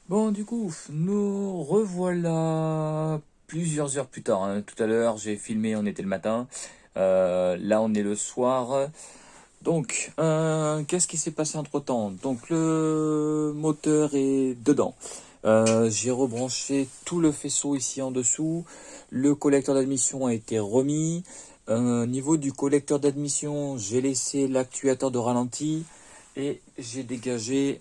Bon, du coup, nous revoilà plusieurs heures plus tard, hein. Tout à l'heure, j'ai filmé, on était le matin. Là, on est le soir. Donc, qu'est-ce qui s'est passé entre-temps? Donc, le moteur est dedans. J'ai rebranché tout le faisceau ici en dessous. Le collecteur d'admission a été remis. Au niveau du collecteur d'admission, j'ai laissé l'actuateur de ralenti et j'ai dégagé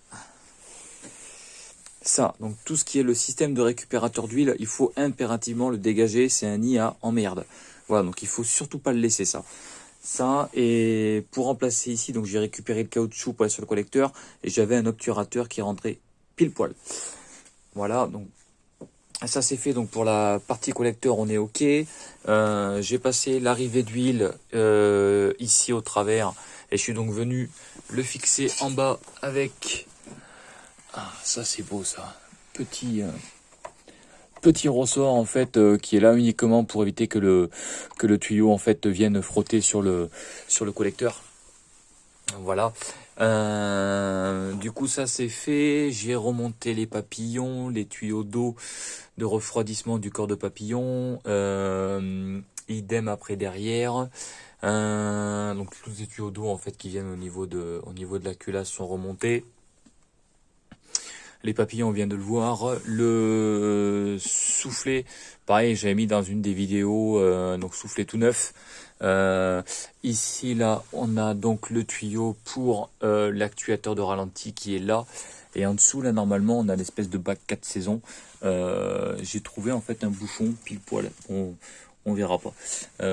ça. Donc tout ce qui est le système de récupérateur d'huile, il faut impérativement le dégager. C'est un IA en merde. Voilà, donc il faut surtout pas le laisser ça. Ça, et pour remplacer ici, donc j'ai récupéré le caoutchouc pour aller sur le collecteur et j'avais un obturateur qui rentrait pile poil. Voilà, donc ça c'est fait. Donc pour la partie collecteur, on est ok. J'ai passé l'arrivée d'huile ici au travers et je suis donc venu le fixer en bas avec. Ah, ça c'est beau ça. Petit ressort en fait qui est là uniquement pour éviter que le tuyau en fait vienne frotter sur le collecteur. Voilà. Du coup ça c'est fait. J'ai remonté les papillons, les tuyaux d'eau de refroidissement du corps de papillon. Idem après derrière. Donc tous les tuyaux d'eau en fait qui viennent au niveau de la culasse sont remontés. Les papillons, on vient de le voir. Le soufflet, pareil, j'avais mis dans une des vidéos, donc soufflet tout neuf. Ici, là, on a donc le tuyau pour l'actuateur de ralenti qui est là. Et en dessous, là, normalement, on a l'espèce de bac 4 saisons. J'ai trouvé en fait un bouchon pile poil. On verra pas.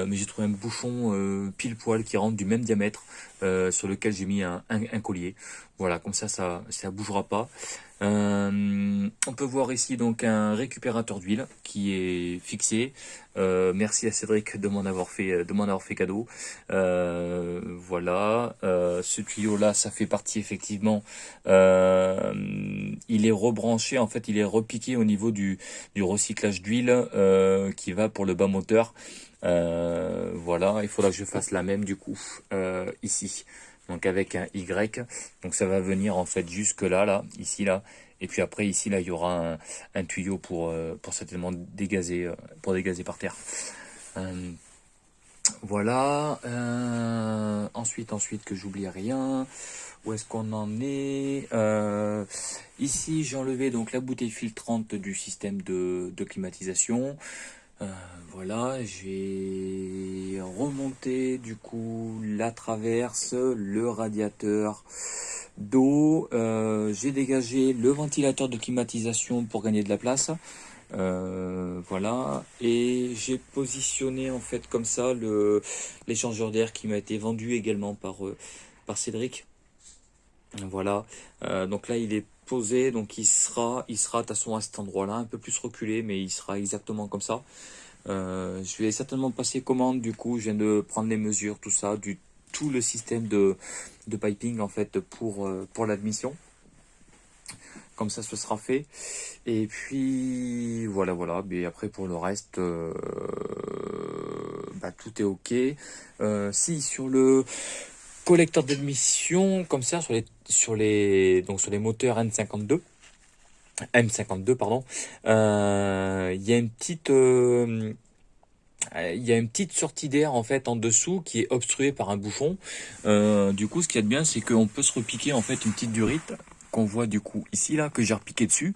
Mais j'ai trouvé un bouchon pile poil qui rentre du même diamètre sur lequel j'ai mis un collier. Voilà, comme ça bougera pas. On peut voir ici donc un récupérateur d'huile qui est fixé. Merci à Cédric de m'en avoir fait cadeau. Voilà, ce tuyau là, ça fait partie effectivement. Il est rebranché, en fait, il est repiqué au niveau du recyclage d'huile qui va pour le bas moteur. Voilà, il faudra que je fasse la même du coup ici. Donc avec un Y, donc ça va venir en fait jusque là, ici là, et puis après ici là il y aura un tuyau pour certainement dégazer, pour dégazer par terre. Euh, voilà. Ensuite que j'oublie rien. Où est-ce qu'on en est? Ici j'ai enlevé donc la bouteille filtrante du système de climatisation. Euh, voilà, j'ai remonté du coup la traverse, le radiateur d'eau, j'ai dégagé le ventilateur de climatisation pour gagner de la place. Voilà, et j'ai positionné en fait comme ça l'échangeur d'air qui m'a été vendu également par Cédric. Voilà, donc là il est posé, donc il sera de toute façon à cet endroit-là, un peu plus reculé, mais il sera exactement comme ça. Je vais certainement passer commande, du coup, je viens de prendre les mesures, tout ça, tout le système de piping en fait pour l'admission. Comme ça, ce sera fait. Et puis voilà. Mais après pour le reste, bah, tout est ok. Si sur le collecteur d'admission, comme ça, sur les moteurs M52 pardon, il y a une petite sortie d'air en fait en dessous qui est obstruée par un bouchon. Du coup, ce qu'il y a de bien, c'est qu'on peut se repiquer en fait une petite durite qu'on voit du coup ici là que j'ai repiqué dessus,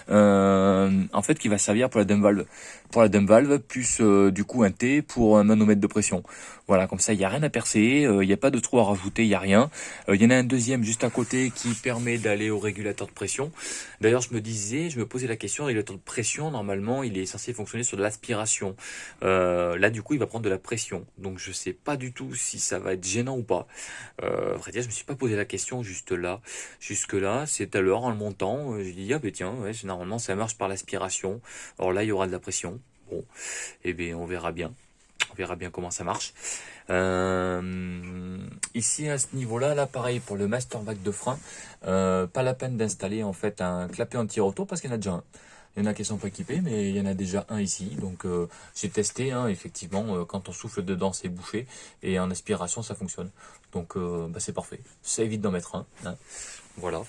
en fait qui va servir pour la dump valve plus du coup un T pour un manomètre de pression. Voilà, comme ça il y a rien à percer, il n'y a pas de trou à rajouter, il y a rien. Il y en a un deuxième juste à côté qui permet d'aller au régulateur de pression. D'ailleurs je me posais la question, le régulateur de pression normalement il est censé fonctionner sur de l'aspiration. Là, du coup, il va prendre de la pression. Donc, je sais pas du tout si ça va être gênant ou pas. À vrai dire, je me suis pas posé la question juste là. Jusque là, c'est à l'heure en le montant. J'ai dit, ah ben tiens, ouais, normalement, ça marche par l'aspiration. Alors là, il y aura de la pression. Bon, eh bien, on verra bien. On verra bien comment ça marche. Ici, à ce niveau-là, là, pareil, pour le master vac de frein, pas la peine d'installer en fait un clapet anti-rotor parce qu'il y en a déjà un. Il y en a qui sont pas équipés, mais il y en a déjà un ici. Donc j'ai testé, hein, effectivement, quand on souffle dedans, c'est bouché, et en aspiration, ça fonctionne. Donc bah, c'est parfait. Ça évite d'en mettre un. Hein. Voilà.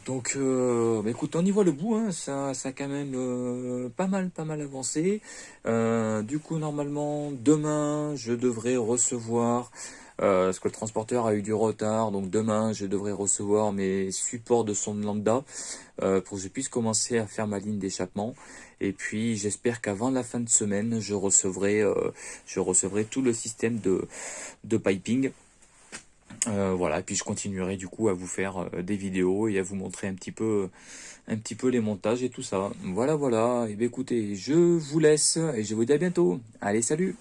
Donc, bah, écoute, on y voit le bout, hein, ça a quand même pas mal avancé. Du coup, normalement, demain, je devrais recevoir, parce que le transporteur a eu du retard, donc demain, je devrais recevoir mes supports de sonde lambda pour que je puisse commencer à faire ma ligne d'échappement. Et puis, j'espère qu'avant la fin de semaine, je recevrai tout le système de piping. Voilà, et puis je continuerai du coup à vous faire des vidéos et à vous montrer un petit peu les montages et tout ça. Voilà, voilà. Et bien écoutez, je vous laisse et je vous dis à bientôt. Allez, salut!